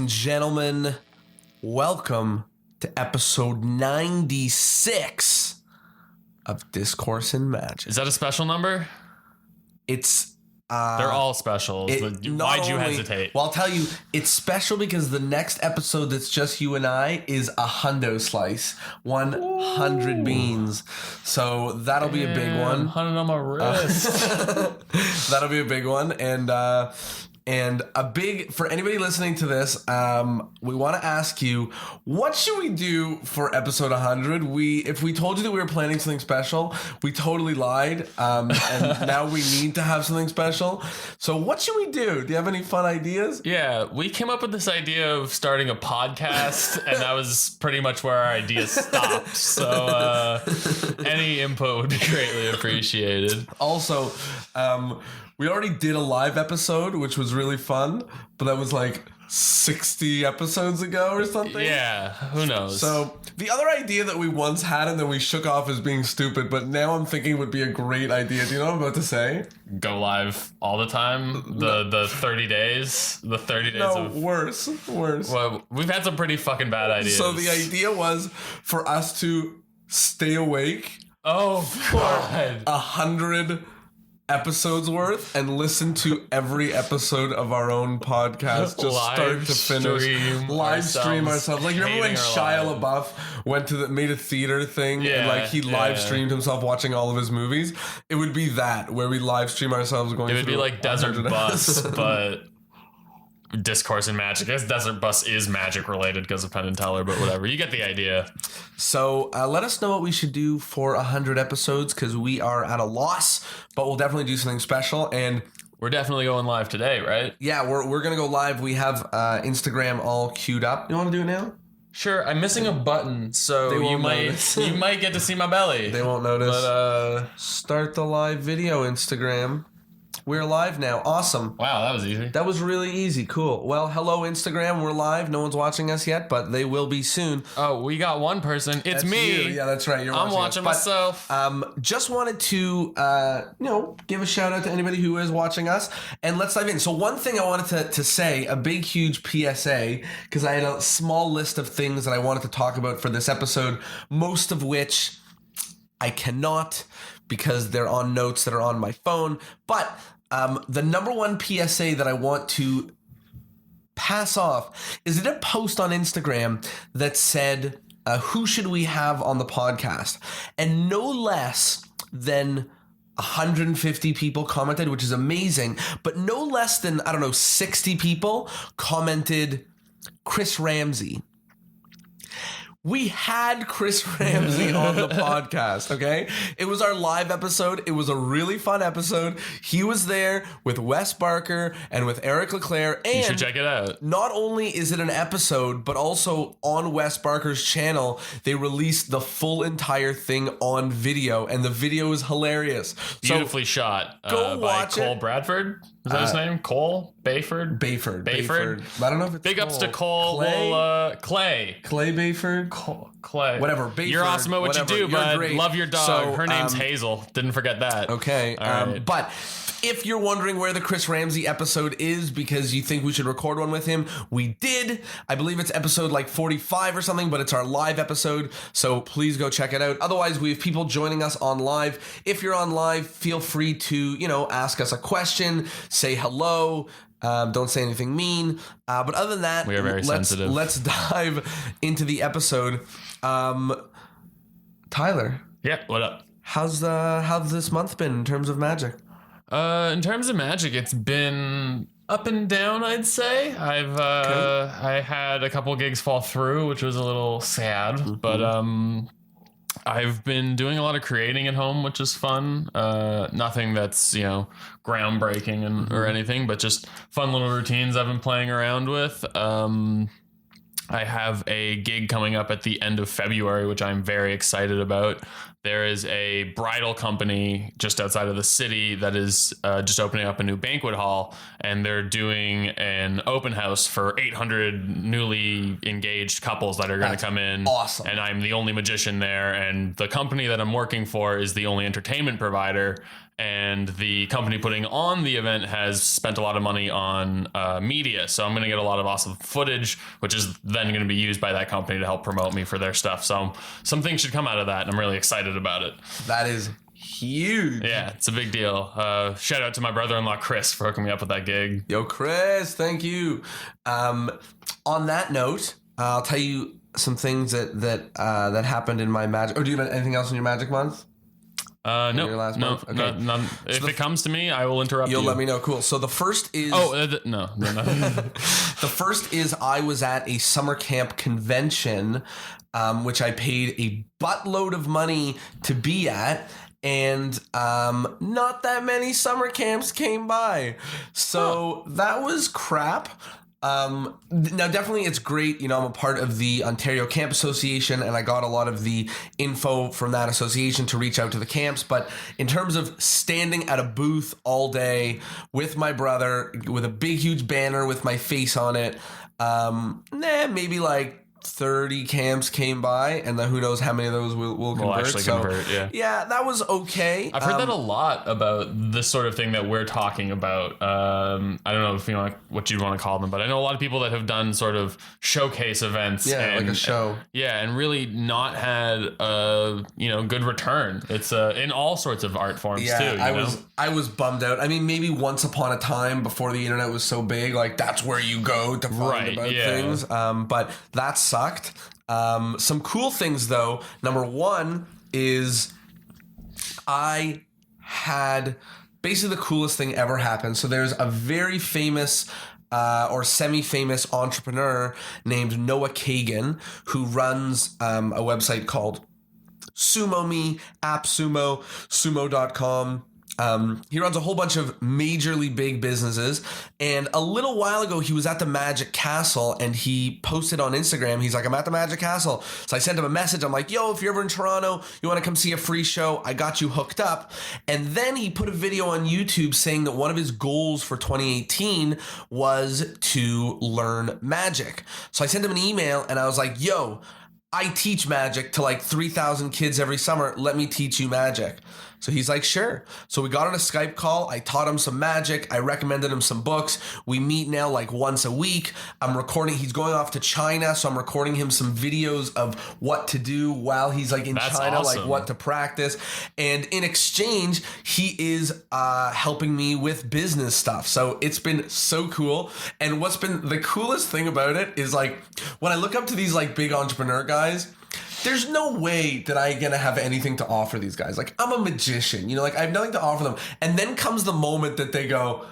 and gentlemen, welcome to episode 96 of Discourse in Magic. Is that a special number? It's They're all specials. Why'd you hesitate? Well, I'll tell you, it's special because the next episode that's just you and I is a hundo slice, 100 beans. So that'll be a big one. 100 on my wrist. That'll be a big one, and a big, for anybody listening to this, we want to ask you, what should we do for episode 100? If we told you that we were planning something special, we totally lied, and now we need to have something special. So what should we do? Do you have any fun ideas? Yeah, we came up with this idea of starting a podcast, and that was pretty much where our idea stopped. So any input would be greatly appreciated. Also, we already did a live episode, which was really fun, but that was like 60 episodes ago or something. Yeah, who knows? So the other idea that we once had and then we shook off as being stupid, but now I'm thinking would be a great idea. Do you know what I'm about to say? Go live all the time? The 30 days? The 30 days of... worse. Well, we've had some pretty fucking bad ideas. So the idea was for us to stay awake. Oh, God. 100 episodes worth and listen to every episode of our own podcast, just start to finish. Live stream ourselves. Like, you remember when Shia LaBeouf went to made a theater thing and like he live streamed himself watching all of his movies? It would be that, where we live stream ourselves going. It would be like Desert Bus, but Discourse in Magic. I guess Desert Bus is magic related because of Penn and Teller, but whatever. You get the idea. So let us know what we should do for 100 episodes, because we are at a loss, but we'll definitely do something special. And we're definitely going live today, right? Yeah, we're going to go live. We have Instagram all queued up. You want to do it now? Sure. I'm missing a button, so you might get to see my belly. They won't notice. But start the live video, Instagram. We're live now. Awesome. Wow, that was easy. That was really easy. Cool. Well, hello, Instagram. We're live. No one's watching us yet, but they will be soon. Oh, we got one person. It's that's me. You. Yeah, that's right. I'm watching myself. Just wanted to, give a shout out to anybody who is watching us, and let's dive in. So one thing I wanted to say, a big, huge PSA, because I had a small list of things that I wanted to talk about for this episode, most of which I cannot, because they're on notes that are on my phone. But the number one PSA that I want to pass off is that a post on Instagram that said, who should we have on the podcast? And no less than 150 people commented, which is amazing. But no less than, 60 people commented Chris Ramsey. We had Chris Ramsey on the podcast, okay? It was our live episode. It was a really fun episode. He was there with Wes Barker and with Eric Leclerc. And you should check it out. Not only is it an episode, but also on Wes Barker's channel, they released the full entire thing on video, and the video is hilarious. Beautifully shot. Go watch by Cole Bradford. Is that his name? Cole? Bayford? Bayford. I don't know if it's Big Cole. ups to Cole. Clay. Clay Bayford? Clay. Whatever. Bayford. You're awesome at what you do, bud. Great. Love your dog. So, her name's Hazel. Didn't forget that. Okay. Right. But if you're wondering where the Chris Ramsey episode is because you think we should record one with him, we did. I believe it's episode like 45 or something, but it's our live episode. So please go check it out. Otherwise, we have people joining us on live. If you're on live, feel free to, ask us a question, say hello. Don't say anything mean. But other than that, we are very sensitive. Let's dive into the episode. Tyler. Yeah, what up? How's this month been in terms of Magic? In terms of Magic, it's been up and down, I'd say. I had a couple gigs fall through, which was a little sad, but I've been doing a lot of creating at home, which is fun. Nothing that's, groundbreaking or anything, but just fun little routines I've been playing around with. I have a gig coming up at the end of February, which I'm very excited about. There is a bridal company just outside of the city that is just opening up a new banquet hall, and they're doing an open house for 800 newly engaged couples that are going to come in. Awesome. And I'm the only magician there, and the company that I'm working for is the only entertainment provider. and the company putting on the event has spent a lot of money on media. So I'm going to get a lot of awesome footage, which is then going to be used by that company to help promote me for their stuff. So some things should come out of that, and I'm really excited about it. That is huge. Yeah, it's a big deal. Shout out to my brother-in-law Chris for hooking me up with that gig. Yo, Chris, thank you. On that note, I'll tell you some things that happened in my magic. Or do you have anything else in your magic month? No, your last no, month? Okay. none. If it comes to me, I will interrupt you. You'll let me know. Cool. So the first is... No. The first is I was at a summer camp convention, which I paid a buttload of money to be at. And not that many summer camps came by. So that was crap. Now, definitely it's great. You know, I'm a part of the Ontario Camp Association, and I got a lot of the info from that association to reach out to the camps. But in terms of standing at a booth all day with my brother, with a big, huge banner with my face on it, maybe like 30 camps came by, and then who knows how many of those will convert. Actually convert, yeah, that was okay. I've heard that a lot about this sort of thing that we're talking about. I don't know if what you'd want to call them, but I know a lot of people that have done sort of showcase events. Yeah, like a show. And really not had a good return. It's in all sorts of art forms too. I was bummed out. I mean, maybe once upon a time before the internet was so big, like that's where you go to find about things. But that sucked. Some cool things though. Number one is I had basically the coolest thing ever happen. So there's a very famous or semi-famous entrepreneur named Noah Kagan who runs a website called SumoMe, AppSumo, Sumo.com. He runs a whole bunch of majorly big businesses, and a little while ago he was at the Magic Castle and he posted on Instagram, he's like, I'm at the Magic Castle. So I sent him a message. I'm like, yo, if you're ever in Toronto, you want to come see a free show, I got you hooked up. And then he put a video on YouTube saying that one of his goals for 2018 was to learn Magic. So I sent him an email and I was like, yo, I teach Magic to like 3,000 kids every summer. Let me teach you Magic. So he's like, sure. So we got on a Skype call. I taught him some Magic. I recommended him some books. We meet now like once a week. I'm recording. He's going off to China. So I'm recording him some videos of what to do while he's like in China, awesome. like what to practice. And in exchange, he is helping me with business stuff. So it's been so cool. And what's been the coolest thing about it is like when I look up to these like big entrepreneur guys, there's no way that I'm going to have anything to offer these guys. Like, I'm a magician, like I have nothing to offer them. And then comes the moment that they go,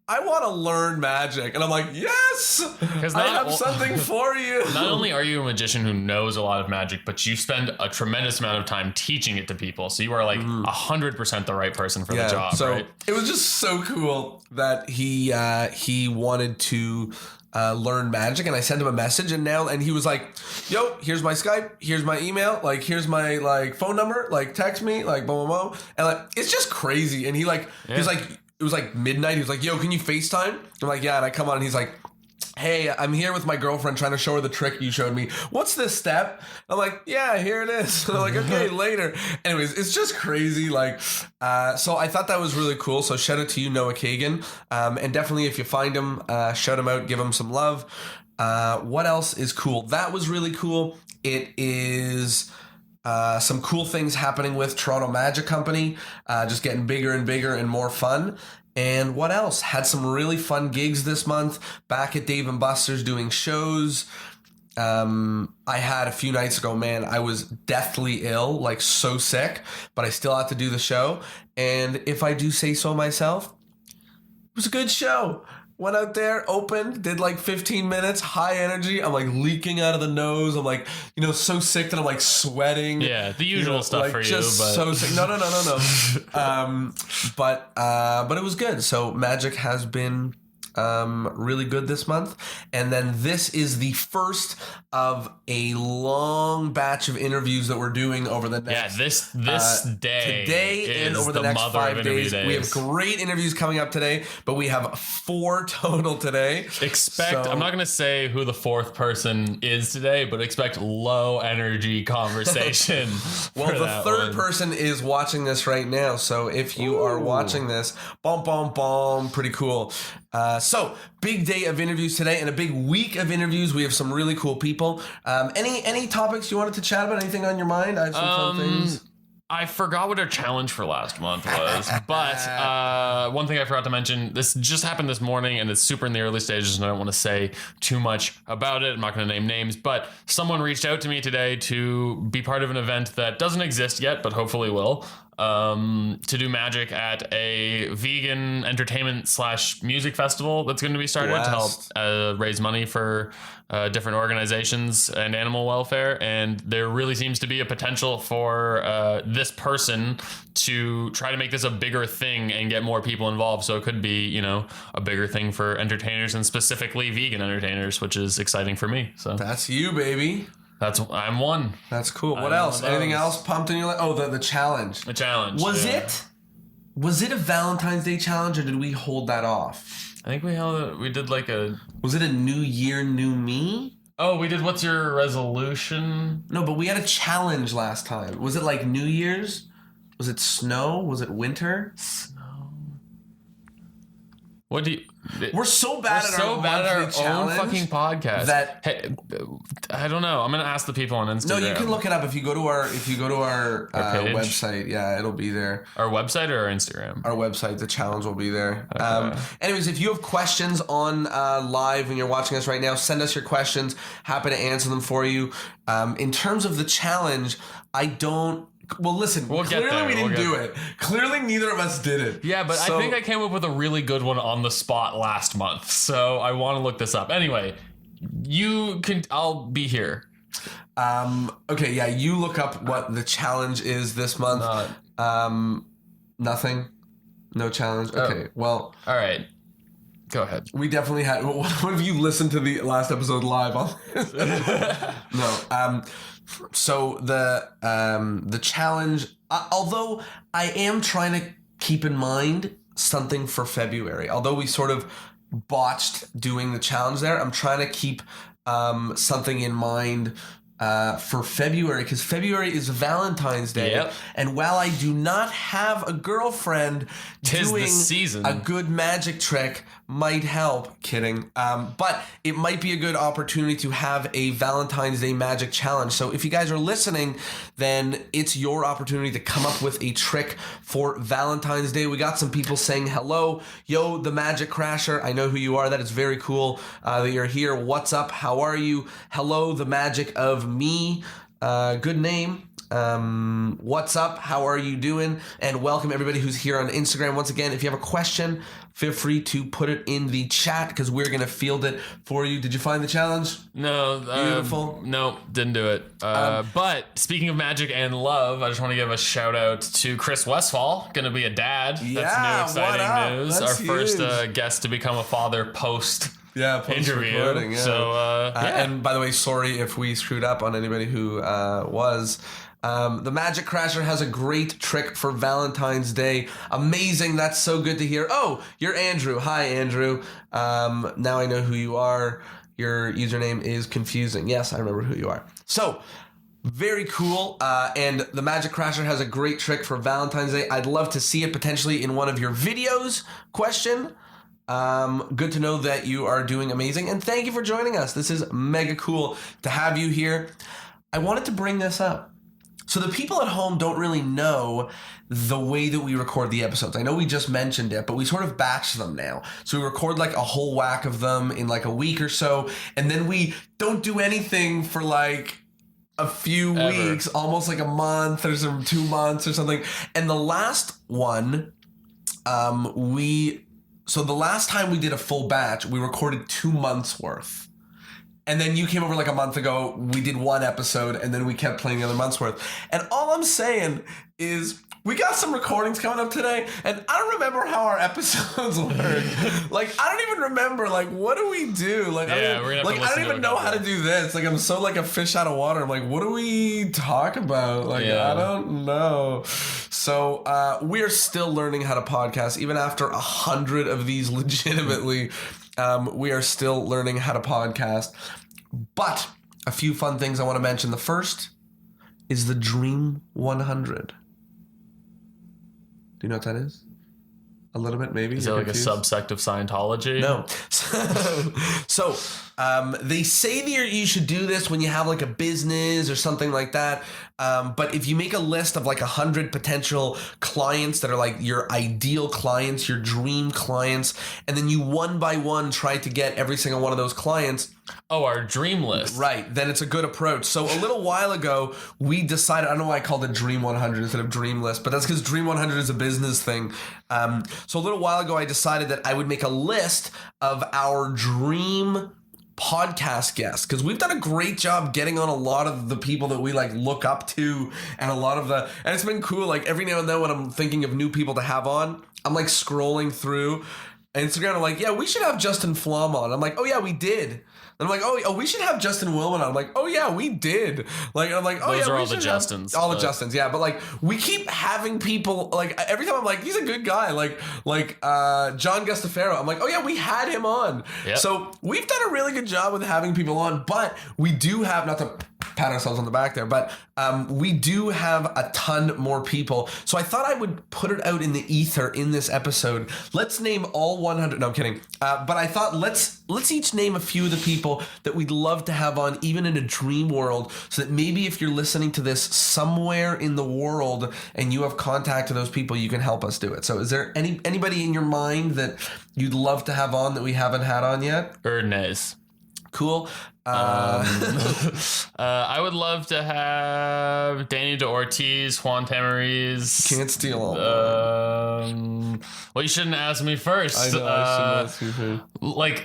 I want to learn Magic. And I'm like, yes, I have something for you. Not only are you a magician who knows a lot of magic, but you spend a tremendous amount of time teaching it to people. So you are like 100% the right person for the job, so right? It was just so cool that he wanted to learn Magic, and I sent him a message, and he was like, yo, here's my Skype, here's my email, like here's my like phone number, like text me, like blah blah blah. And like it's just crazy. And he's like it was like midnight, he was like, yo, can you FaceTime? I'm like, yeah. And I come on and he's like, hey, I'm here with my girlfriend trying to show her the trick you showed me. What's this step? I'm like, yeah, here it is. I'm like, okay, later. Anyways, it's just crazy. Like, so I thought that was really cool. So shout out to you, Noah Kagan. And definitely if you find him, shout him out, give him some love. What else is cool? That was really cool. It is some cool things happening with Toronto Magic Company, just getting bigger and bigger and more fun. And what else? Had some really fun gigs this month. Back at Dave & Buster's doing shows. I had a few nights ago, man, I was deathly ill, like so sick, but I still had to do the show. And if I do say so myself, it was a good show. Went out there, opened, did like 15 minutes, high energy. I'm like leaking out of the nose. I'm like, so sick that I'm like sweating. Yeah, the usual stuff like for you. Just but so sick. No. But it was good. So Magic has been really good this month. And then this is the first of a long batch of interviews that we're doing over the next... this day today and is over the next mother 5 of interview days. We have great interviews coming up today, but we have 4 total today. I'm not going to say who the 4th person is today, but expect low energy conversation. Well, the 3rd person is watching this right now. So if you are watching this, pretty cool. So big day of interviews today and a big week of interviews. We have some really cool people. Any topics you wanted to chat about? Anything on your mind? I have some fun things. I forgot what our challenge for last month was, but one thing I forgot to mention, this just happened this morning and it's super in the early stages and I don't want to say too much about it. I'm not going to name names, but someone reached out to me today to be part of an event that doesn't exist yet, but hopefully will, to do magic at a vegan entertainment / music festival that's going to be started to help raise money for different organizations and animal welfare. And there really seems to be a potential for this person to try to make this a bigger thing and get more people involved. So it could be, a bigger thing for entertainers and specifically vegan entertainers, which is exciting for me. So that's you, baby. I'm one. That's cool. What else? Anything else pumped in your life? Oh, the challenge. The challenge. Was it a Valentine's Day challenge or did we hold that off? I think we did like a... Was it a New Year, New Me? Oh, we did What's Your Resolution? No, but we had a challenge last time. Was it like New Year's? Was it snow? Was it winter? Snow. What do you... We're so bad at our own fucking podcast that I don't know. I'm gonna ask the people on Instagram. No, you can look it up if you go to our website. Yeah, it'll be there. Our website or our Instagram? Our website. The challenge will be there. Okay. Anyways, if you have questions on live when you're watching us right now, send us your questions. Happy to answer them for you. In terms of the challenge, I don't. Well, listen, clearly we didn't do it. Clearly neither of us did it. Yeah, but I think I came up with a really good one on the spot last month. So I want to look this up. Anyway, I'll be here. Okay, yeah, you look up what the challenge is this month. Nothing? No challenge? Okay, well. All right. Go ahead. We definitely had. What if you listened to the last episode live on this? No. So the challenge, although I am trying to keep in mind something for February, although we sort of botched doing the challenge there, I'm trying to keep something in mind for February, because February is Valentine's Day. Yep. And while I do not have a girlfriend, doing season. A good magic trick might help. Kidding. But it might be a good opportunity to have a Valentine's Day magic challenge. So if you guys are listening, then it's your opportunity to come up with a trick for Valentine's Day. We got some people saying hello. Yo, the Magic Crasher. I know who you are. That is very cool that you're here. What's up? How are you? Hello, the Magic of Me. Good name. What's up? How are you doing? And welcome everybody who's here on Instagram. Once again, if you have a question, feel free to put it in the chat because we're going to field it for you. Did you find the challenge? No. Beautiful. No, didn't do it. But speaking of magic and love, I just want to give a shout out to Chris Westfall, going to be a dad. Yeah, That's new exciting news. That's our first huge. Guest to become a father post interview. Yeah. So, And by the way, sorry if we screwed up on anybody who was. The Magic Crasher has a great trick for Valentine's Day. Amazing. That's so good to hear. Oh, you're Andrew. Hi, Andrew. Now I know who you are. Your username is confusing. Yes, I remember who you are. So, very cool. And the Magic Crasher has a great trick for Valentine's Day. I'd love to see it potentially in one of your videos. Question. Good to know that you are doing amazing. And thank you for joining us. This is mega cool to have you here. I wanted to bring this up. So the people at home don't really know the way that we record the episodes. I know we just mentioned it, but we sort of batch them now. So we record like a whole whack of them in like a week or so, and then we don't do anything for like a few weeks, almost like a month or 2 months or something. And the last one, so the last time we did a full batch, we recorded 2 months worth. And then you came over like a month ago, we did one episode, and then we kept playing the other month's worth. And all I'm saying is we got some recordings coming up today, and I don't remember how our episodes work. Like, I don't even remember, like, what do we do? Like, Yeah, we're gonna have to I listen don't to even a know couple. how to do this. Like, I'm so like a fish out of water. I'm like, what do we talk about? Like, Yeah. I don't know. So we are still learning how to podcast, even after 100 of these. Legitimately, we are still learning how to podcast. But a few fun things I want to mention. The first is the Dream 100. Do you know what that is? A little bit, maybe. Is it like a subsect of Scientology? No. So they say that you should do this when you have like a business or something like that. But if you make a list of like 100 potential clients that are like your ideal clients, your dream clients, and then you one by one try to get every single one of those clients. Oh, our dream list. Right. Then it's a good approach. So a little while ago, we decided, I don't know why I called it Dream 100 instead of Dream List, but that's because Dream 100 is a business thing. So a little while ago, I decided that I would make a list of our dream podcast guests, because we've done a great job getting on a lot of the people that we like look up to, and and it's been cool. Like every now and then when I'm thinking of new people to have on, I'm like scrolling through Instagram. I'm like, yeah, we should have Justin Flom on. I'm like, oh yeah, we did. And I'm like, oh, we should have Justin Willman on. I'm like, oh yeah, we did. Like, I'm like, oh Those yeah, are we all the should have- Justins, all the but- Justins, yeah. But like, we keep having people. Like every time I'm like, he's a good guy. Like John Gustafaro. I'm like, oh yeah, we had him on. Yep. So we've done a really good job with having people on. But we do have, not to pat ourselves on the back there, but we do have a ton more people. So I thought I would put it out in the ether in this episode. Let's name all 100. No, I'm kidding. But I thought let's each name a few of the people that we'd love to have on, even in a dream world, so that maybe if you're listening to this somewhere in the world and you have contact to those people, you can help us do it. So is there anybody in your mind that you'd love to have on that we haven't had on yet? Ernest. Cool. I would love to have Danny DeOrtiz, Juan Tamariz. Can't steal all. Well, you shouldn't ask me first. I know. I should ask you. Like,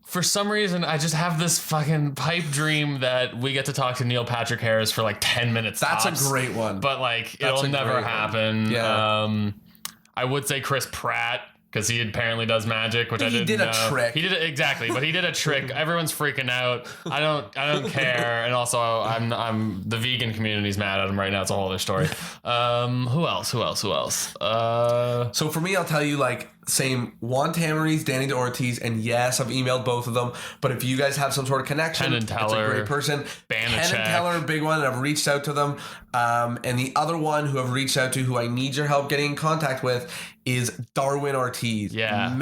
for some reason, I just have this fucking pipe dream that we get to talk to Neil Patrick Harris for like 10 minutes. That's tops. a great one. But like, That's it'll a never great one. happen. Yeah. I would say Chris Pratt, because he apparently does magic, which I He didn't did a know. trick. He did it exactly, but he did a trick. Everyone's freaking out. I don't care, and also I'm the vegan community's mad at him right now. It's a whole other story. Who else? So for me, I'll tell you, like, same Juan Tamariz, Danny DeOrtiz, and yes, I've emailed both of them. But if you guys have some sort of connection, Penn and it's a Teller, great person. Penn and Banachek. Teller, big one, and I've reached out to them. And the other one who I've reached out to, who I need your help getting in contact with, is Darwin Ortiz. Yeah.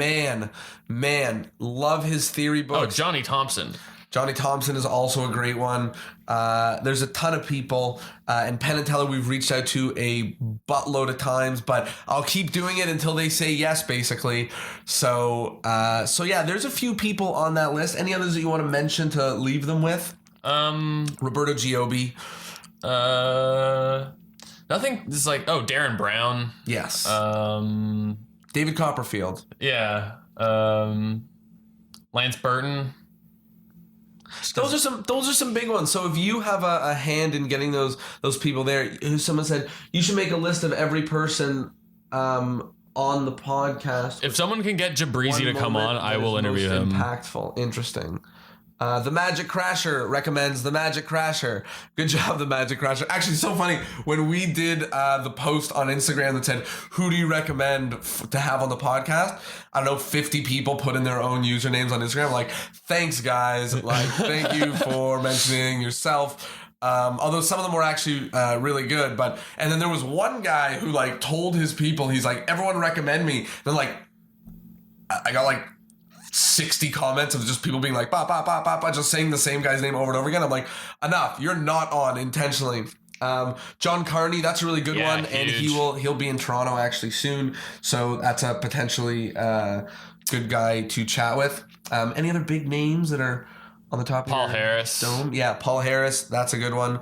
Man, love his theory Oh, books. Johnny Thompson. Johnny Thompson is also a great one. There's a ton of people, and Penn and Teller we've reached out to a buttload of times, but I'll keep doing it until they say yes, basically. So yeah, there's a few people on that list. Any others that you want to mention to leave them with? Roberto Giobbi. Nothing. It's like, oh, Darren Brown. Yes. Um, David Copperfield. yeah. Lance Burton. Those are some big ones. So if you have a hand in getting those people there, who someone said you should make a list of every person on the podcast. If someone can get Jabrizi to One come on, moment I that will is interview most him. Impactful. Interesting. The Magic Crasher recommends The Magic Crasher. Good job, The Magic Crasher. Actually, so funny. When we did the post on Instagram that said, who do you recommend to have on the podcast? I don't know, 50 people put in their own usernames on Instagram. Like, thanks, guys. Like, thank you for mentioning yourself. Although some of them were actually really good. And then there was one guy who, like, told his people, he's like, everyone recommend me. Then, like, I got, like, 60 comments of just people being like, bah, bah, bah, bah, bah, just saying the same guy's name over and over again. I'm like, enough. You're not on intentionally. John Carney, that's a really good one. And huge. he'll be in Toronto actually soon. So that's a potentially good guy to chat with. Any other big names that are on the top of Paul your Harris. dome? Yeah, Paul Harris. That's a good one.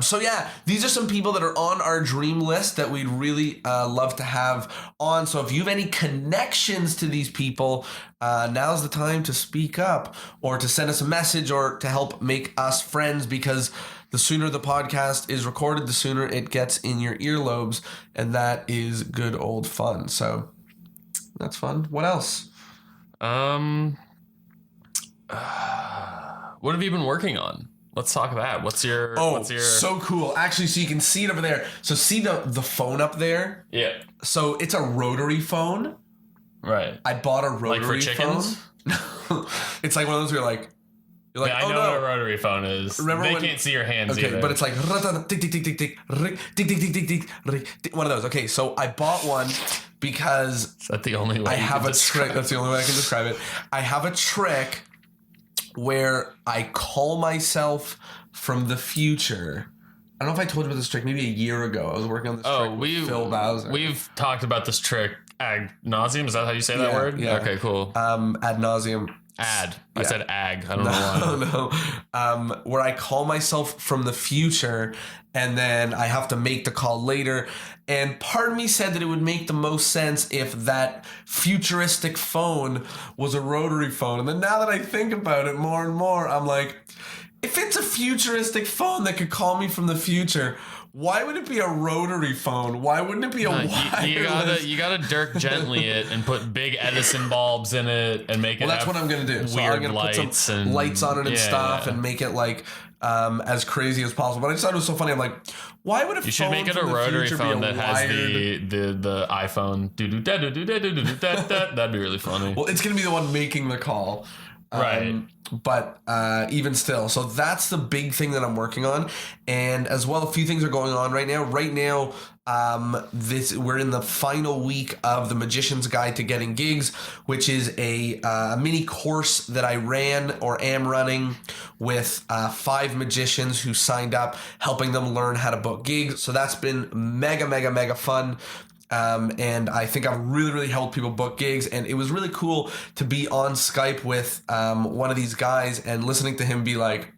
So yeah, these are some people that are on our dream list that we'd really love to have on. So if you have any connections to these people, now's the time to speak up or to send us a message or to help make us friends, because the sooner the podcast is recorded, the sooner it gets in your earlobes, and that is good old fun. So that's fun. What else? What have you been working on? Let's talk about that. What's your so cool. Actually, so you can see it over there. So see the phone up there? Yeah. So it's a rotary phone. Right. I bought a rotary like for chickens? phone. It's like one of those where you're like, yeah, I know what a rotary phone is. Remember they when, can't see your hands okay, either. but it's like tick tick tick tick tick tick tick tick tick tick, one of those. Okay, so I bought one because is that the only way I you have can a describe trick. That's the only way I can describe it. I have a trick where I call myself from the future. I don't know if I told you about this trick maybe a year ago. I was working on this trick with Phil Bowser. We've talked about this trick ad nauseum. Is that how you say that word? Yeah. Okay, cool. Ad nauseum. Ad. I said ag. I don't know why. No. Where I call myself from the future and then I have to make the call later. And part of me said that it would make the most sense if that futuristic phone was a rotary phone. And then now that I think about it more and more, I'm like, if it's a futuristic phone that could call me from the future, why would it be a rotary phone? Why wouldn't it be a wireless? You gotta Dirk Gently it and put big Edison bulbs in it and make it. Well, that's what I'm gonna do. So weird I'm gonna put some lights on it and stuff and make it like as crazy as possible. But I just thought it was so funny. I'm like, why would a phone You should make it a rotary phone that has the iPhone. That'd be really funny. Well, it's gonna be the one making the call. Right. But even still, so that's the big thing that I'm working on. And as well, a few things are going on right now. Right now, we're in the final week of the Magician's Guide to Getting Gigs, which is a mini course that I ran or am running with 5 magicians who signed up, helping them learn how to book gigs. So that's been mega, mega, mega fun. And I think I've really, really helped people book gigs. And it was really cool to be on Skype with one of these guys and listening to him be like,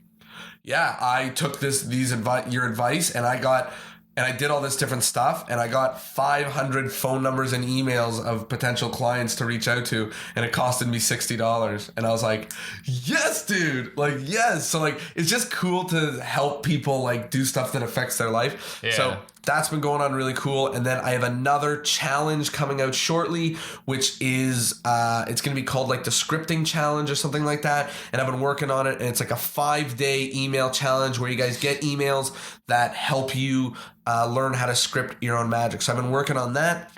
yeah, I took your advice and I did all this different stuff and I got 500 phone numbers and emails of potential clients to reach out to, and it costed me $60. And I was like, yes, dude, like, yes. So like, it's just cool to help people like do stuff that affects their life. Yeah. So that's been going on really cool. And then I have another challenge coming out shortly, which is it's going to be called like the scripting challenge or something like that. And I've been working on it. And it's like a 5-day email challenge where you guys get emails that help you learn how to script your own magic. So I've been working on that.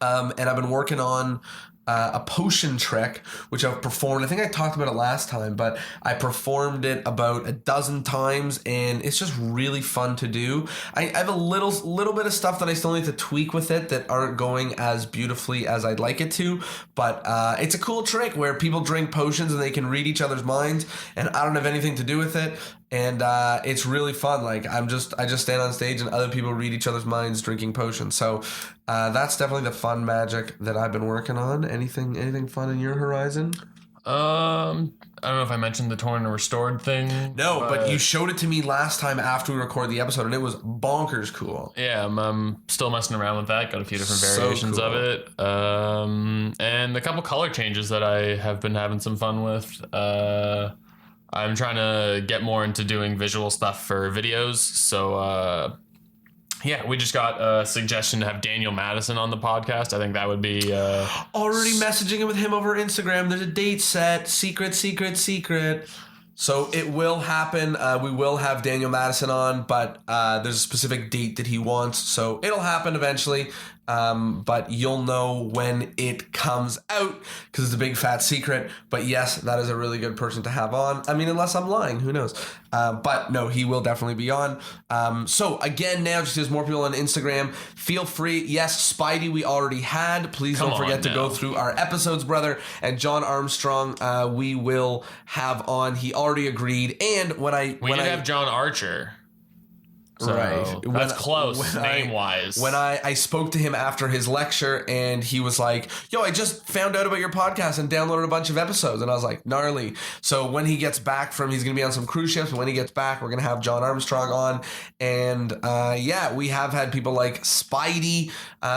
And I've been working on a potion trick, which I've performed. I think I talked about it last time, but I performed it about a dozen times, and it's just really fun to do. I have a little bit of stuff that I still need to tweak with it that aren't going as beautifully as I'd like it to, but it's a cool trick where people drink potions and they can read each other's minds, and I don't have anything to do with it. And it's really fun. Like I just stand on stage and other people read each other's minds drinking potions. So that's definitely the fun magic that I've been working on. Anything fun in your horizon? I don't know if I mentioned the torn and restored thing. No, but you showed it to me last time after we recorded the episode, and it was bonkers cool. Yeah, I'm still messing around with that. Got a few different variations of it. And a couple color changes that I have been having some fun with. I'm trying to get more into doing visual stuff for videos. So, yeah, we just got a suggestion to have Daniel Madison on the podcast. I think that would be... Already messaging with him over Instagram. There's a date set. Secret. So it will happen. We will have Daniel Madison on, but there's a specific date that he wants. So it'll happen eventually. But you'll know when it comes out because it's a big fat secret. But yes, that is a really good person to have on. I mean, unless I'm lying, who knows? But no, he will definitely be on. So again, now just there's more people on Instagram. Feel free. Yes, Spidey we already had. Please don't forget to go through our episodes, brother. And John Armstrong, we will have on. He already agreed. And when I have John Archer. So Right. that's close, name-wise. When I spoke to him after his lecture, and he was like, yo, I just found out about your podcast and downloaded a bunch of episodes. And I was like, gnarly. So when he gets back he's going to be on some cruise ships. And when he gets back, we're going to have John Armstrong on. And we have had people like Spidey.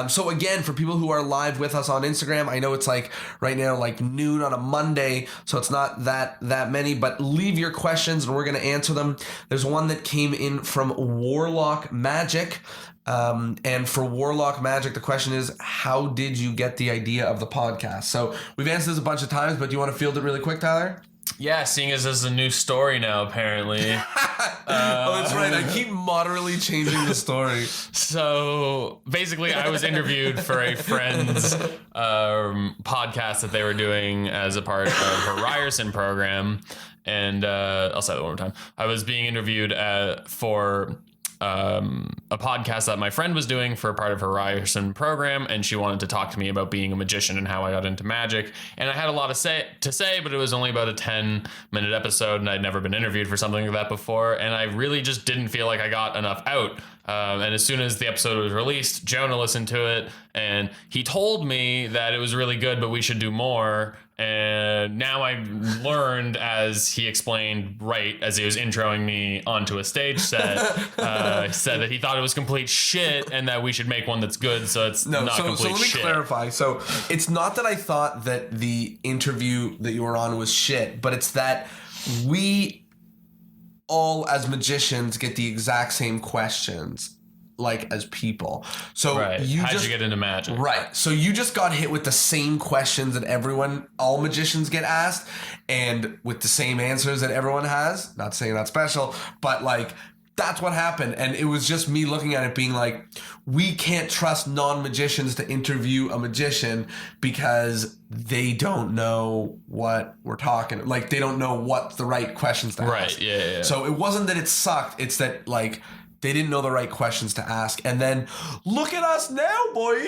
So again, for people who are live with us on Instagram, I know it's like right now, like noon on a Monday. So it's not that many, but leave your questions and we're going to answer them. There's one that came in from Warlock Magic. And for Warlock Magic, the question is, how did you get the idea of the podcast? So we've answered this a bunch of times, but do you want to field it really quick, Tyler? Yeah, seeing as there's a new story now, apparently. Oh, that's right. I keep moderately changing the story. So basically, I was interviewed for a friend's podcast that they were doing as a part of her Ryerson program. And I'll say that one more time. I was being interviewed for a podcast that my friend was doing for a part of her Ryerson program, and she wanted to talk to me about being a magician and how I got into magic. And I had a lot to say, but it was only about a 10-minute episode, and I'd never been interviewed for something like that before, and I really just didn't feel like I got enough out. And as soon as the episode was released, Jonah listened to it, and he told me that it was really good, but we should do more. And now I learned, as he explained right as he was introing me onto a stage set, said that he thought it was complete shit and that we should make one that's good, so it's not complete shit. So let me clarify. So it's not that I thought that the interview that you were on was shit, but it's that we all as magicians get the exact same questions like as people. So how'd you get into magic? Right. So you just got hit with the same questions that all magicians get asked, and with the same answers that everyone has. Not saying that's special, but like that's what happened. And it was just me looking at it being like, we can't trust non-magicians to interview a magician because they don't know what we're talking. Like they don't know what the right questions to ask. Right. Yeah. So it wasn't that it sucked. It's that like they didn't know the right questions to ask. And then look at us now, boy.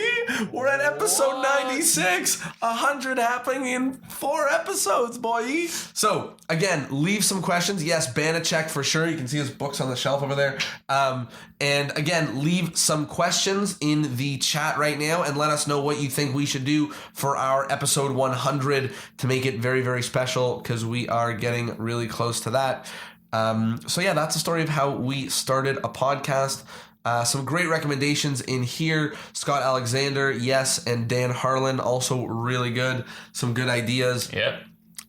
We're at episode 96. 100 happening in 4 episodes, boy. So again, leave some questions. Yes, Banachek for sure. You can see his books on the shelf over there. And again, leave some questions in the chat right now and let us know what you think we should do for our episode 100 to make it very, very special, because we are getting really close to that. So yeah, that's the story of how we started a podcast. Some great recommendations in here. Scott Alexander, yes, and Dan Harlan, also really good. Some good ideas. Yep.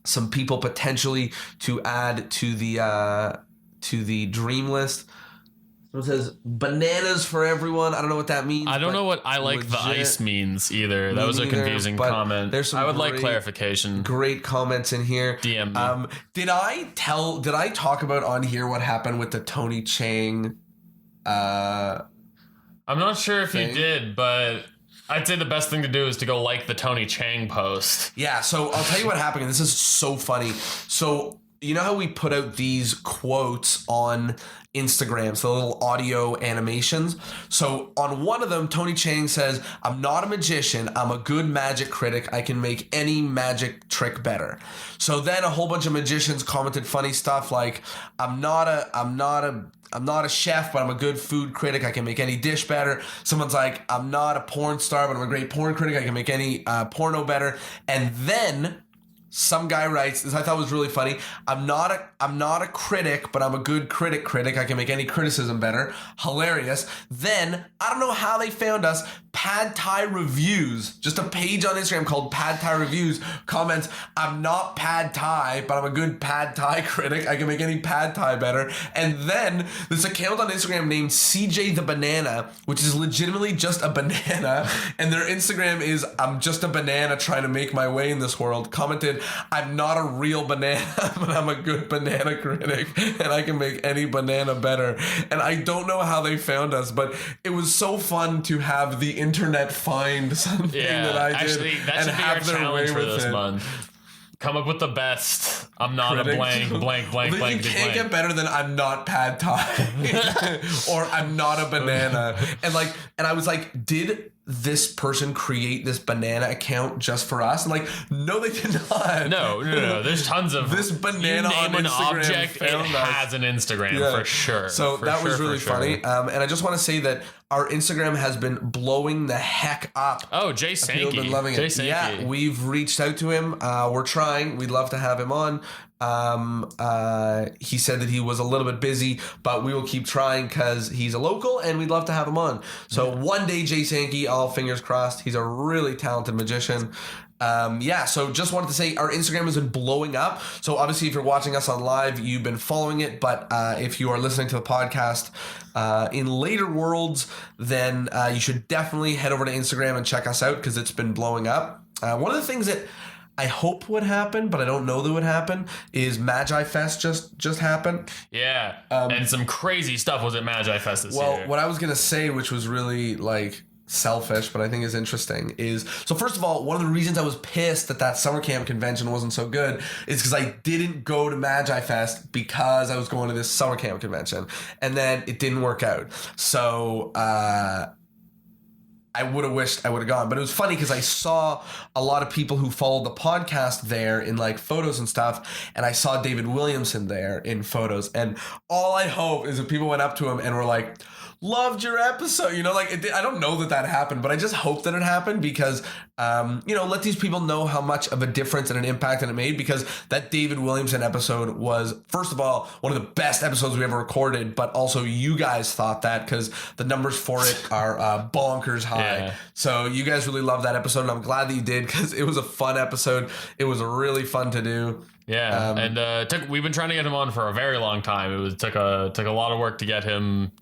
Some people potentially to add to the dream list. It says bananas for everyone. I don't know what that means. I don't know what I like the ice means either. That was a confusing comment. I would like clarification. Great comments in here. DM me. Did I talk about on here what happened with the Tony Chang? I'm not sure if you did, but I'd say the best thing to do is to go like the Tony Chang post. Yeah, so I'll tell you what happened. And this is so funny. So you know how we put out these quotes on Instagram, so little audio animations. So on one of them, Tony Chang says, "I'm not a magician. I'm a good magic critic. I can make any magic trick better." So then a whole bunch of magicians commented funny stuff like, I'm not a chef, but I'm a good food critic. I can make any dish better. Someone's like, I'm not a porn star, but I'm a great porn critic. I can make any porno better. And then some guy writes, this I thought was really funny, I'm not a critic, but I'm a good critic. I can make any criticism better. Hilarious. Then, I don't know how they found us, Pad Thai Reviews, just a page on Instagram called Pad Thai Reviews, comments, I'm not Pad Thai, but I'm a good Pad Thai critic. I can make any Pad Thai better. And then this account on Instagram named CJ the Banana, which is legitimately just a banana, and their Instagram is, I'm just a banana trying to make my way in this world, commented, I'm not a real banana, but I'm a good banana critic, and I can make any banana better. And I don't know how they found us, but it was so fun to have the internet find something that I did. Actually, that and should be have our their challenge way for with this it. month. Come up with the best. I'm not Critic. a blank. You can't get better than I'm not Pad Thai or I'm not a banana. And I was like, did this person create this banana account just for us? And like, no, they did not. No. There's tons of this banana you on name an Instagram object, it found us. has an Instagram for sure. So For that sure, was really for sure. funny. And I just want to say that our Instagram has been blowing the heck up. Oh, Jay People have Sankey. been loving Jay it. Sankey. Yeah, we've reached out to him. We're trying. We'd love to have him on. He said that he was a little bit busy, but we will keep trying because he's a local and we'd love to have him on. So one day, Jay Sankey, all fingers crossed. He's a really talented magician. So just wanted to say our Instagram has been blowing up. So obviously if you're watching us on live, you've been following it. But if you are listening to the podcast in later worlds, then you should definitely head over to Instagram and check us out because it's been blowing up. One of the things that I hope would happen, but I don't know that would happen, is Magi Fest just happened. Yeah. And some crazy stuff was at Magi Fest this year. Well, what I was going to say, which was really like selfish, but I think is interesting, is so first of all, one of the reasons I was pissed that summer camp convention wasn't so good is because I didn't go to Magi Fest because I was going to this summer camp convention, and then it didn't work out. So I would have wished I would have gone, but it was funny because I saw a lot of people who followed the podcast there in like photos and stuff, and I saw David Williamson there in photos, and all I hope is that people went up to him and were like, loved your episode, like I don't know that happened, but I just hope that it happened because let these people know how much of a difference and an impact that it made, because that David Williamson episode was, first of all, one of the best episodes we ever recorded, but also you guys thought that because the numbers for it are bonkers high. Yeah. So you guys really loved that episode, and I'm glad that you did because it was a fun episode. It was really fun to do. Yeah, and we've been trying to get him on for a very long time. Took a lot of work to get him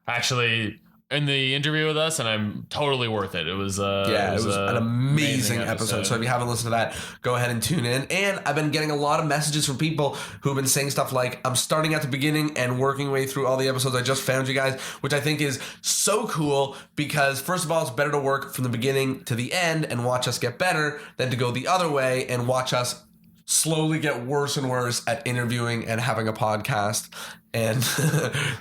actually in the interview with us, and I'm totally worth it. It was an amazing episode. So if you haven't listened to that, go ahead and tune in. And I've been getting a lot of messages from people who've been saying stuff like, I'm starting at the beginning and working way through all the episodes. I just found you guys, which I think is so cool because first of all, it's better to work from the beginning to the end and watch us get better than to go the other way and watch us slowly get worse and worse at interviewing and having a podcast and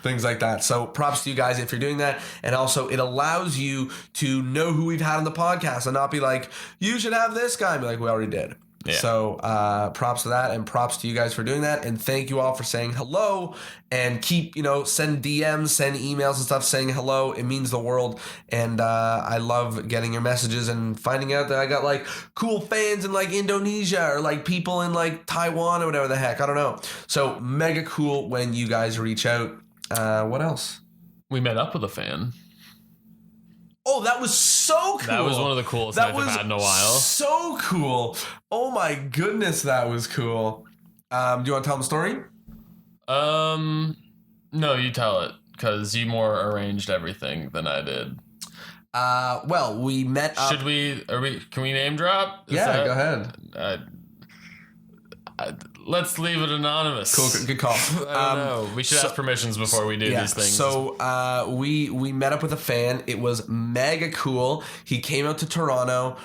things like that. So props to you guys if you're doing that. And also it allows you to know who we've had on the podcast and not be like, you should have this guy, and be like, we already did. Yeah. So props to that, and props to you guys for doing that, and thank you all for saying hello, and keep send DMs, send emails and stuff saying hello. It means the world, and I love getting your messages and finding out that I got like cool fans in like Indonesia or like people in like Taiwan or whatever the heck, I don't know. So mega cool when you guys reach out. What else? We met up with a fan. Oh, that was so cool. That was one of the coolest nights I've had in a while. So cool. Oh my goodness, that was cool. Do you want to tell them the story? No, you tell it, because you more arranged everything than I did. Well, we met up. Can we name drop? Go ahead. Let's leave it anonymous. Cool, good call. I don't know. We should ask permissions before we do these things. So we met up with a fan. It was mega cool. He came out to Toronto.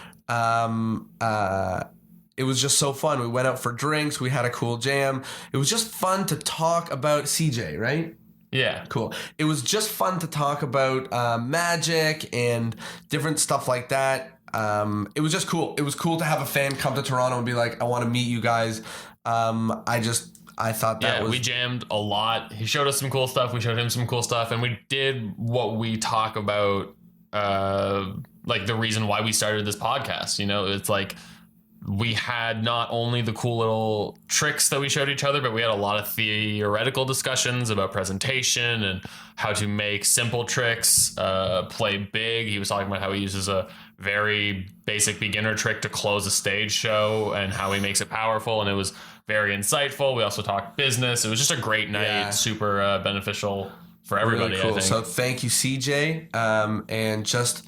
It was just so fun. We went out for drinks. We had a cool jam. It was just fun to talk about CJ, right? Yeah. Cool. It was just fun to talk about magic and different stuff like that. It was just cool. It was cool to have a fan come to Toronto and be like, I want to meet you guys. I thought that was... we jammed a lot. He showed us some cool stuff. We showed him some cool stuff. And we did what we talk about, like the reason why we started this podcast. It's like we had not only the cool little tricks that we showed each other, but we had a lot of theoretical discussions about presentation and how to make simple tricks play big. He was talking about how he uses a very basic beginner trick to close a stage show and how he makes it powerful, and it was very insightful. We also talked business. It was just a great night, super beneficial for everybody. Really cool. I think. So thank you, CJ, and just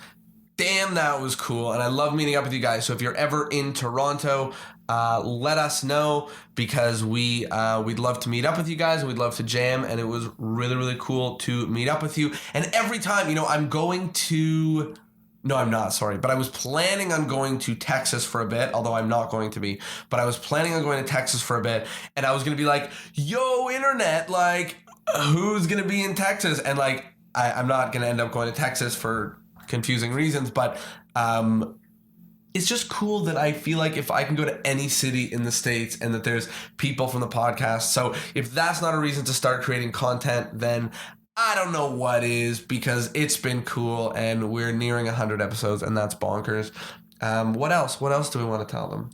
damn, that was cool, and I love meeting up with you guys. So if you're ever in Toronto, let us know, because we'd love to meet up with you guys, and we'd love to jam, and it was really, really cool to meet up with you. And every time, I'm going to... No, I'm not, sorry. But I was planning on going to Texas for a bit, although I'm not going to be. But I was planning on going to Texas for a bit, and I was going to be like, yo, internet, like, who's going to be in Texas? And, like, I'm not going to end up going to Texas for confusing reasons, but it's just cool that I feel like if I can go to any city in the States and that there's people from the podcast. So if that's not a reason to start creating content, then I don't know what is, because it's been cool and we're nearing 100 episodes and that's bonkers. What else? What else do we want to tell them?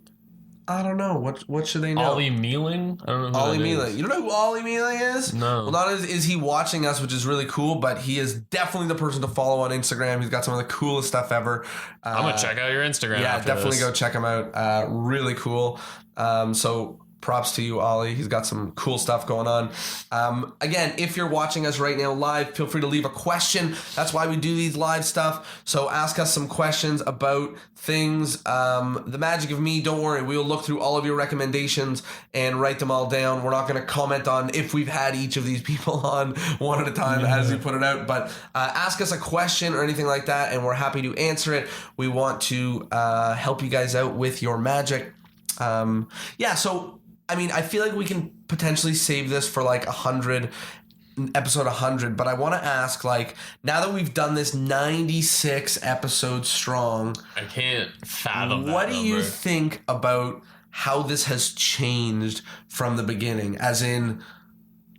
I don't know. What should they know? Ollie Mealing? I don't know who Ollie that Mealing. is. You don't know who Ollie Mealing is? No. Well, not only is he watching us, which is really cool, but he is definitely the person to follow on Instagram. He's got some of the coolest stuff ever. I'm going to check out your Instagram Yeah, after definitely this. go check him out. Really cool. So props to you, Ollie. He's got some cool stuff going on. Again, if you're watching us right now live, feel free to leave a question. That's why we do these live stuff. So ask us some questions about things. The magic of me, don't worry. We'll look through all of your recommendations and write them all down. We're not going to comment on if we've had each of these people on one at a time as you put it out. But ask us a question or anything like that, and we're happy to answer it. We want to help you guys out with your magic. So I mean, I feel like we can potentially save this for like episode 100, but I want to ask, like, now that we've done this 96 episodes strong, I can't fathom that what do you number. think about how this has changed from the beginning? As in,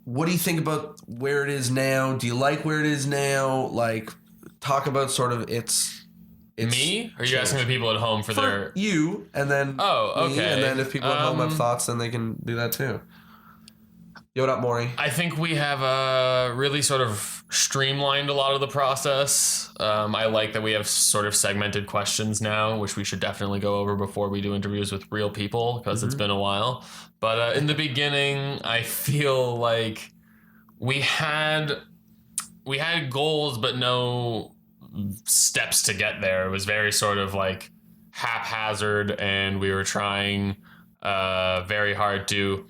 what do you think about where it is now? Do you like where it is now? Like, talk about sort of its Me? Or are you change. asking the people at home for their... You, and then Oh, me, okay. and then if people at home have thoughts, then they can do that too. Yo, what up, Maury? I think we have really sort of streamlined a lot of the process. I like that we have sort of segmented questions now, which we should definitely go over before we do interviews with real people, because it's been a while. But in the beginning, I feel like we had goals, but no steps to get there. It was very sort of like haphazard, and we were trying very hard to...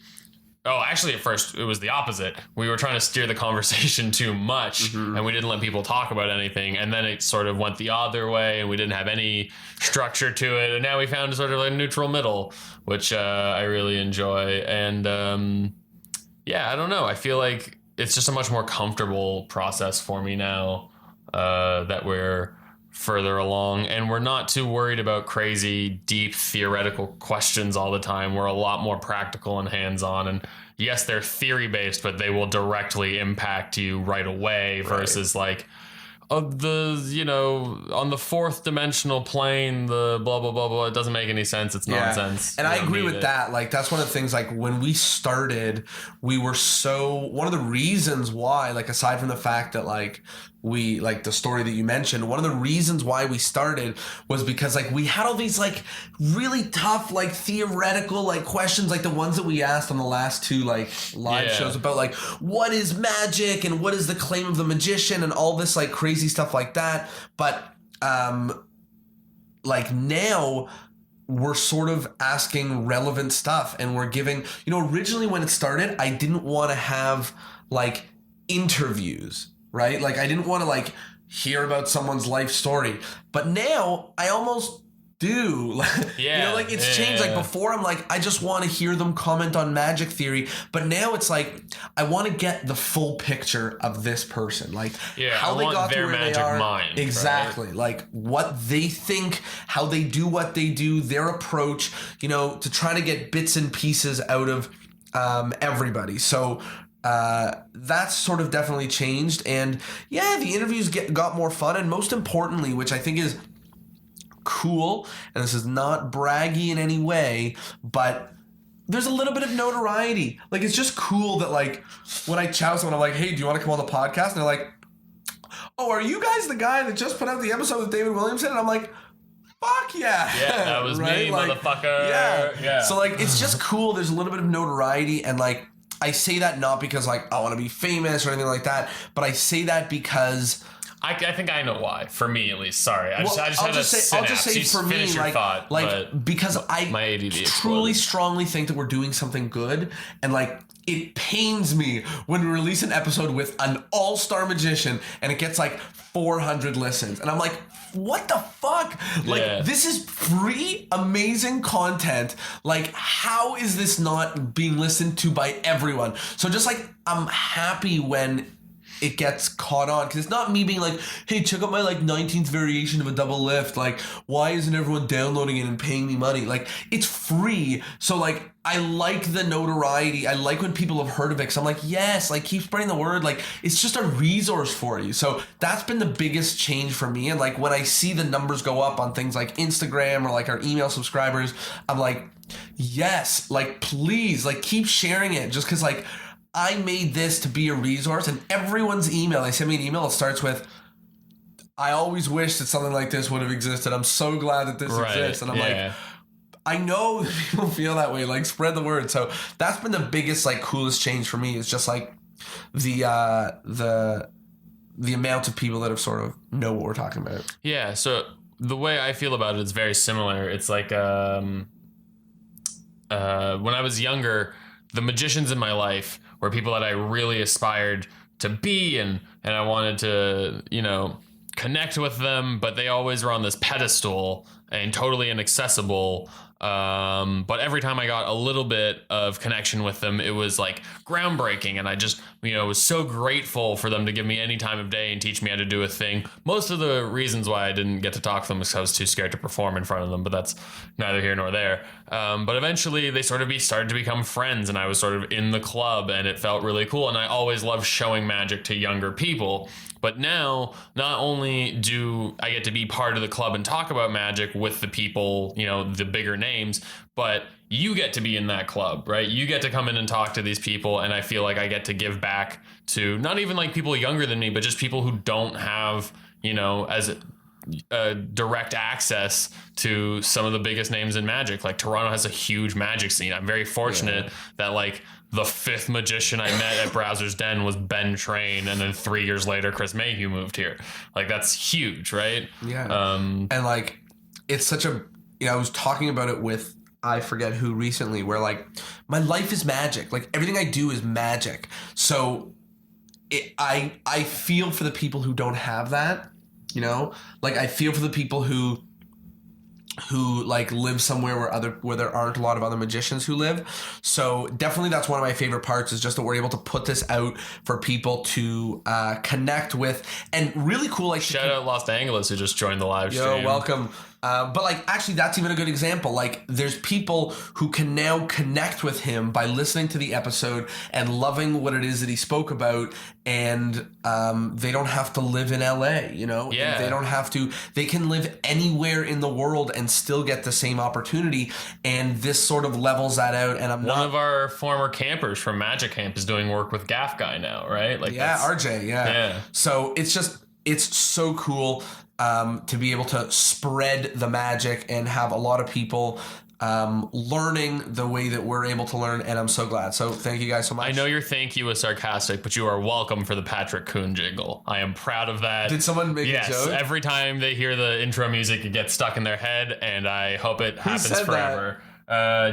Oh, actually, at first, it was the opposite. We were trying to steer the conversation too much, and we didn't let people talk about anything. And then it sort of went the other way, and we didn't have any structure to it. And now we found sort of a neutral middle, which I really enjoy. And I don't know. I feel like it's just a much more comfortable process for me now that we're further along, and we're not too worried about crazy deep theoretical questions all the time. We're a lot more practical and hands-on, and yes, they're theory based, but they will directly impact you right away versus like on the fourth dimensional plane, the blah blah blah blah. It doesn't make any sense. It's nonsense. And You I don't agree need with it. that. Like, that's one of the things, like, when we started, we were one of the reasons why, like, aside from the fact that, like, we, like, the story that you mentioned, one of the reasons why we started was because, like, we had all these, like, really tough, like, theoretical, like, questions, like the ones that we asked on the last two, like, live shows about, like, what is magic and what is the claim of the magician and all this, like, crazy stuff like that. But, like, now we're sort of asking relevant stuff, and we're giving, originally when it started, I didn't want to have, like, interviews, right? Like, I didn't want to, like, hear about someone's life story, but now I almost do. It's changed. Like, before, I'm like, I just want to hear them comment on magic theory, but now it's like, I want to get the full picture of this person, like how they got to their where they magic are. mind, Exactly. right? Like, what they think, how they do what they do, their approach, to try to get bits and pieces out of everybody. So that's sort of definitely changed, and the interviews got more fun, and most importantly, which I think is cool, and this is not braggy in any way, but there's a little bit of notoriety. Like, it's just cool that, like, when I chow someone, I'm like, hey, do you want to come on the podcast? And they're like, oh, are you guys the guy that just put out the episode with David Williamson? And I'm like, fuck yeah. Yeah, that was right? me, Like, motherfucker. Yeah. So, like, it's just cool. There's a little bit of notoriety, and, like, I say that not because, like, I want to be famous or anything like that, but I say that because I think I know why. For me, at least. Sorry, I'll just say for me, finish your thought, but because I my ADD truly, exploded. strongly think that we're doing something good, and, like, it pains me when we release an episode with an all-star magician and it gets like 400 listens, and I'm like, what the fuck? Like, this is free, amazing content. Like, how is this not being listened to by everyone? So just, like, I'm happy when it gets caught on, because it's not me being like, hey, check out my like 19th variation of a double lift, like why isn't everyone downloading it and paying me money? Like, it's free. So like, I like the notoriety. I like when people have heard of it, because I'm like, yes, like keep spreading the word. Like, it's just a resource for you. So that's been the biggest change for me. And like when I see the numbers go up on things like Instagram or like our email subscribers, I'm like, yes, like please, like keep sharing it, just because like I made this to be a resource. And everyone's email, they send me an email, it starts with, I always wish that something like this would have existed. I'm so glad that this exists. And I'm like, I know people feel that way, like spread the word. So that's been the biggest, like coolest change for me, is just like the amount of people that have sort of know what we're talking about. Yeah. So the way I feel about it is very similar. It's like, when I was younger, the magicians in my life were people that I really aspired to be, and I wanted to, you know, connect with them, but they always were on this pedestal and totally inaccessible. But every time I got a little bit of connection with them, it was like groundbreaking. And I just, you know, was so grateful for them to give me any time of day and teach me how to do a thing. Most of the reasons why I didn't get to talk to them is because I was too scared to perform in front of them, but that's neither here nor there. But eventually they started to become friends, and I was sort of in the club, and it felt really cool. And I always loved showing magic to younger people. But now, not only do I get to be part of the club and talk about magic with the people, you know, the bigger names, but you get to be in that club, right? You get to come in and talk to these people, and I feel like I get to give back to not even like people younger than me, but just people who don't have, you know, as direct access to some of the biggest names in magic. Like Toronto has a huge magic scene. I'm very fortunate that like the fifth magician I met at Browser's Den was Ben Train, and then 3 years later Chris Mayhew moved here. Like, that's huge, right? Yeah. And like, it's such a, you know, I was talking about it with, I forget who recently, where like my life is magic. Like everything I do is magic. So I feel for the people who don't have that, you know, like I feel for the people who like live somewhere where there aren't a lot of other magicians who live. So definitely that's one of my favorite parts, is just that we're able to put this out for people to connect with. And really cool, like, shout out Los Angeles who just joined the live stream. Yo, welcome. But like, actually, that's even a good example. Like, there's people who can now connect with him by listening to the episode and loving what it is that he spoke about, and they don't have to live in LA, you know? Yeah. They don't have to, they can live anywhere in the world and still get the same opportunity, and this sort of levels that out. And one of our former campers from Magic Camp is doing work with Gaff Guy now, right? Like, yeah, RJ, yeah. So it's so cool to be able to spread the magic and have a lot of people learning the way that we're able to learn, and I'm so glad. So thank you guys so much. I know your thank you was sarcastic, but you are welcome for the Patrick Kuhn jingle. I am proud of that. Did someone make a joke? Every time they hear the intro music, it gets stuck in their head, and I hope it happens forever.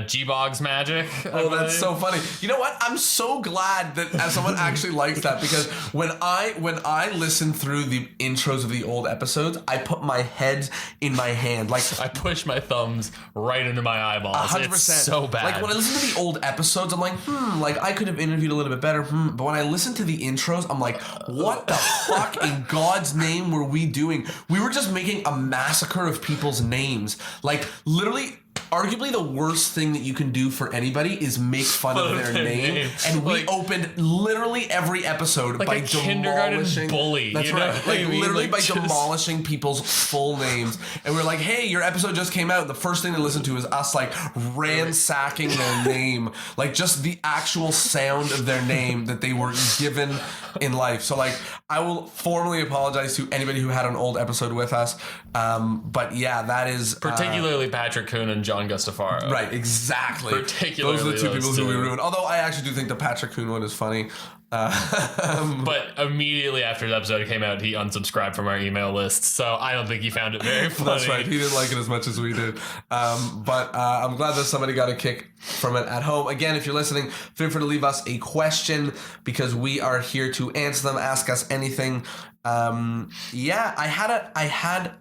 G-Boggs Magic. Oh, that's so funny. You know what? I'm so glad that someone actually likes that, because when I listen through the intros of the old episodes, I put my head in my hand. Like, I push my thumbs right into my eyeballs. 100%. It's so bad. Like, when I listen to the old episodes, I'm like, like I could have interviewed a little bit better. But when I listen to the intros, I'm like, what the fuck in God's name were we doing? We were just making a massacre of people's names. Like, literally, arguably the worst thing that you can do for anybody is make fun of their name. And we opened literally every episode like by a kindergarten bully. That's right. Like, literally by demolishing people's full names. And we're like, hey, your episode just came out. The first thing to listen to is us like ransacking their name. Like, just the actual sound of their name that they were given in life. So like, I will formally apologize to anybody who had an old episode with us. But yeah, that is particularly Patrick Kuhn and John Gustafaro. Right, exactly. Particularly those are the two people who we ruined. Although I actually do think the Patrick Kuhn one is funny. But immediately after the episode came out, he unsubscribed from our email list. So I don't think he found it very funny. That's right. He didn't like it as much as we did. But I'm glad that somebody got a kick from it at home. Again, if you're listening, feel free to leave us a question, because we are here to answer them. Ask us anything. Yeah, I had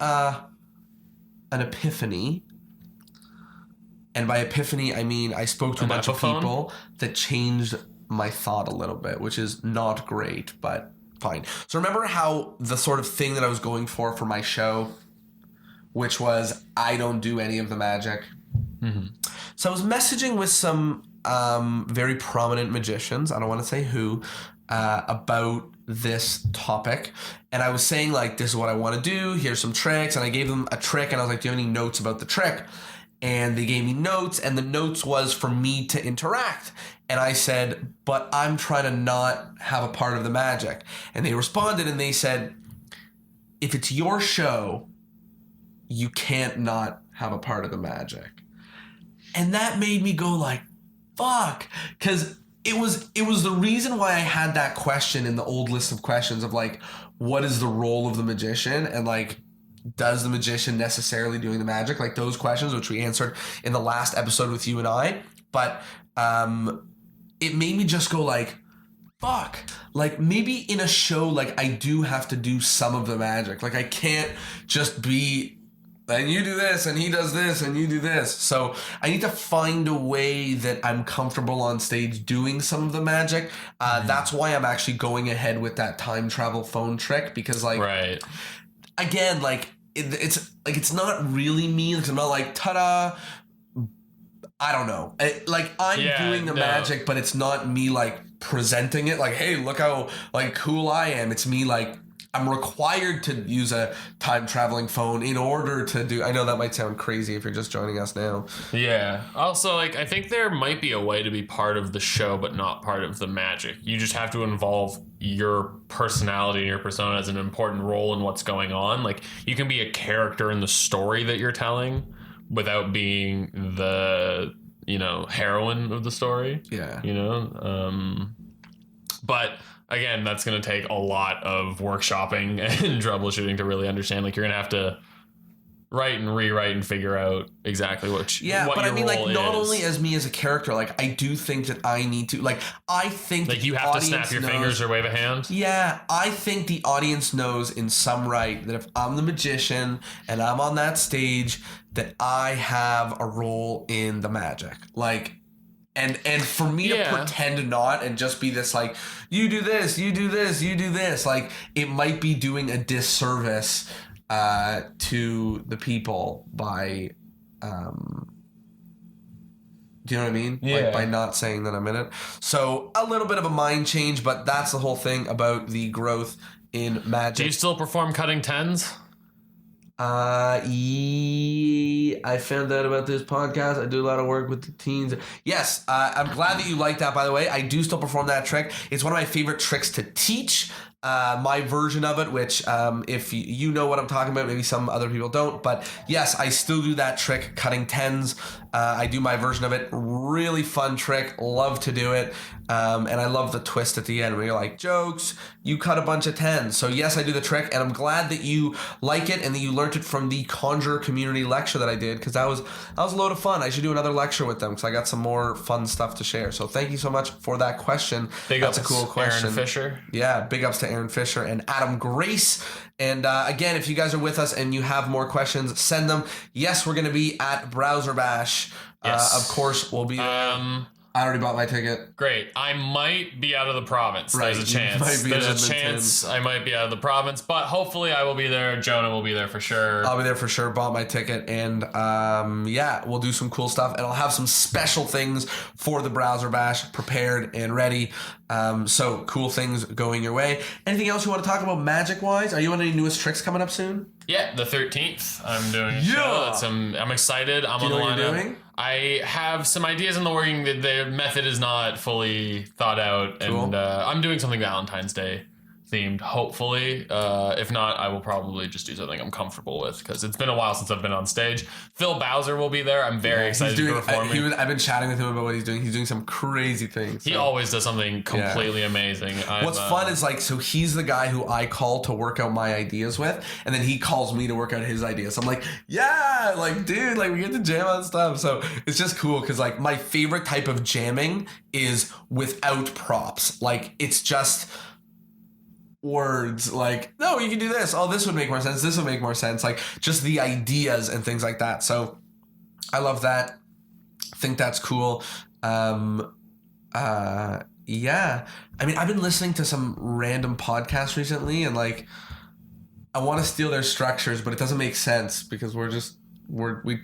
an epiphany. And by epiphany, I mean I spoke to a bunch of people that changed my thought a little bit, which is not great, but fine. So remember how the sort of thing that I was going for my show, which was I don't do any of the magic. Mm-hmm. So I was messaging with some very prominent magicians, I don't want to say who, about this topic. And I was saying, like, this is what I want to do. Here's some tricks. And I gave them a trick. And I was like, do you have any notes about the trick? And they gave me notes. And the notes was for me to interact. And I said, but I'm trying to not have a part of the magic. And they responded and they said, if it's your show, you can't not have a part of the magic. And that made me go like, fuck. Because it was the reason why I had that question in the old list of questions of like, what is the role of the magician? And like, does the magician necessarily doing the magic? Like those questions, which we answered in the last episode with you and I. But it made me just go like, fuck. Like maybe in a show, like I do have to do some of the magic. Like I can't just be, and you do this, and he does this, and you do this. So I need to find a way that I'm comfortable on stage doing some of the magic. That's why I'm actually going ahead with that time travel phone trick, because like, Right. again, like it's not really me. Like, I'm not like, ta-da. I don't know. I'm doing the magic, but it's not me like presenting it like, hey, look how like cool I am. It's me like, I'm required to use a time traveling phone in order to do. I know that might sound crazy if you're just joining us now. Yeah. Also, like, I think there might be a way to be part of the show, but not part of the magic. You just have to involve your personality and your persona as an important role in what's going on. Like, you can be a character in the story that you're telling without being the, heroine of the story. Yeah. But again, that's going to take a lot of workshopping and troubleshooting to really understand. Like, you're going to have to write and rewrite and figure out exactly what but your I mean, like, role not is. only as me as a character, like, I do think that I need to, like, I think Like, you have to snap your fingers or wave a hand. Yeah, I think the audience knows in some right that if I'm the magician and I'm on that stage, that I have a role in the magic. Like, and for me to pretend not and just be this like, you do this, you do this, you do this, like, it might be doing a disservice to the people by do you know what I mean? Yeah. Like by not saying that I'm in it. So a little bit of a mind change, but that's the whole thing about the growth in magic. Do you still perform cutting tens? I found out about this podcast. I do a lot of work with the teens. Yes, I'm glad that you like that, by the way. I do still perform that trick. It's one of my favorite tricks to teach. My version of it, which if you know what I'm talking about, maybe some other people don't. But yes, I still do that trick, cutting tens. I do my version of it. Really fun trick. Love to do it. And I love the twist at the end where you're like, jokes, you cut a bunch of tens. So yes, I do the trick, and I'm glad that you like it and that you learned it from the Conjure community lecture that I did, because that was a load of fun. I should do another lecture with them because I got some more fun stuff to share. So thank you so much for that question. That's a cool question. Aaron Fisher. Yeah, big ups to Aaron Fisher and Adam Grace. And again, if you guys are with us and you have more questions, send them. Yes, we're going to be at Browser Bash. Yes. Of course, we'll be there. I already bought my ticket. Great. I might be out of the province. Right, There's a chance. There's a chance I might be out of the province, but hopefully I will be there. Jonah will be there for sure. I'll be there for sure. Bought my ticket, and yeah, we'll do some cool stuff, and I'll have some special things for the Browser Bash prepared and ready. So cool things going your way. Anything else you want to talk about magic-wise? Are you on any newest tricks coming up soon? Yeah, the 13th. I'm doing a show. I'm excited. I'm on the lineup. What you're doing? I have some ideas in the working. The method is not fully thought out, Cool. and I'm doing something Valentine's Day themed, hopefully. If not, I will probably just do something I'm comfortable with, because it's been a while since I've been on stage. Phil Bowser will be there. I'm very excited to perform. I've been chatting with him about what he's doing. He's doing some crazy things. He always does something completely amazing. What's fun is like, so he's the guy who I call to work out my ideas with, and then he calls me to work out his ideas. I'm like, yeah, like, dude, like, we get to jam on stuff. So it's just cool, because like my favorite type of jamming is without props. Like, it's just words, like, no, you can do this, oh, this would make more sense, this would make more sense, like just the ideas and things like that. So I love that. I think that's cool. yeah, I mean, I've been listening to some random podcasts recently, and like, I want to steal their structures, but it doesn't make sense because we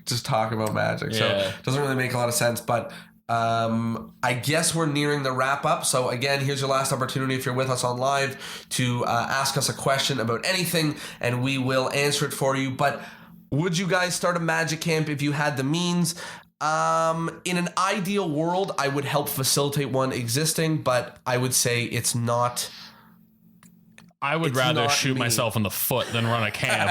just talk about Magic, so Yeah. it doesn't really make a lot of sense. But I guess we're nearing the wrap up. So again, here's your last opportunity if you're with us on live to ask us a question about anything, and we will answer it for you. But would you guys start a Magic camp if you had the means? In an ideal world, I would help facilitate one existing, but I would say it's not. I would It's rather not shoot me. myself in the foot than run a camp.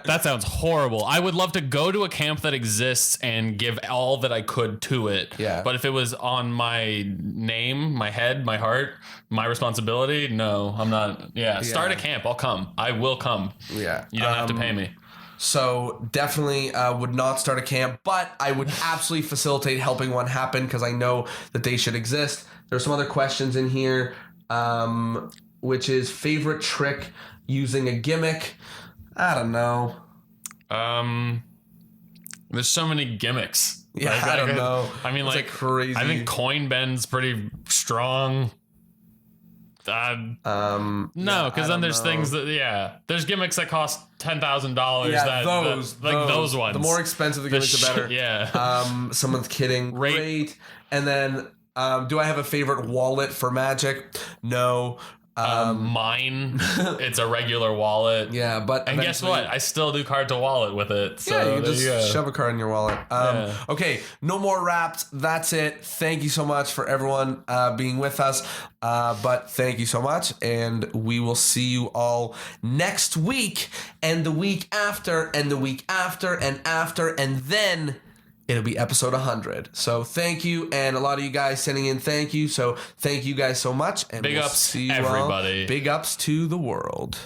That sounds horrible. I would love to go to a camp that exists and give all that I could to it. Yeah. But if it was on my name, my head, my heart, my responsibility, no, I'm not. Yeah. Start a camp. I'll come. I will come. Yeah. You don't have to pay me. So definitely would not start a camp, but I would absolutely facilitate helping one happen because I know that they should exist. There's some other questions in here, which is favorite trick using a gimmick. I don't know. There's so many gimmicks. Yeah, I don't know. I mean, It's like crazy. I think coin bend's pretty strong. No, because then there's things that there's gimmicks that cost $10,000. Yeah, those ones. The more expensive the gimmicks, the better. Yeah. Someone's kidding. Great. And then, do I have a favorite wallet for Magic? No. Mine, it's a regular wallet. Yeah, but And guess what? I still do card to wallet with it. So yeah, you can there just you go. shove a card in your wallet. Okay, no more wraps. That's it. Thank you so much for everyone being with us. But thank you so much, and we will see you all next week, and the week after, and the week after, and after, and then it'll be episode 100. So thank you, and a lot of you guys sending in thank you. So thank you guys so much, and Big we'll ups, see you everybody. all. Big ups to the world.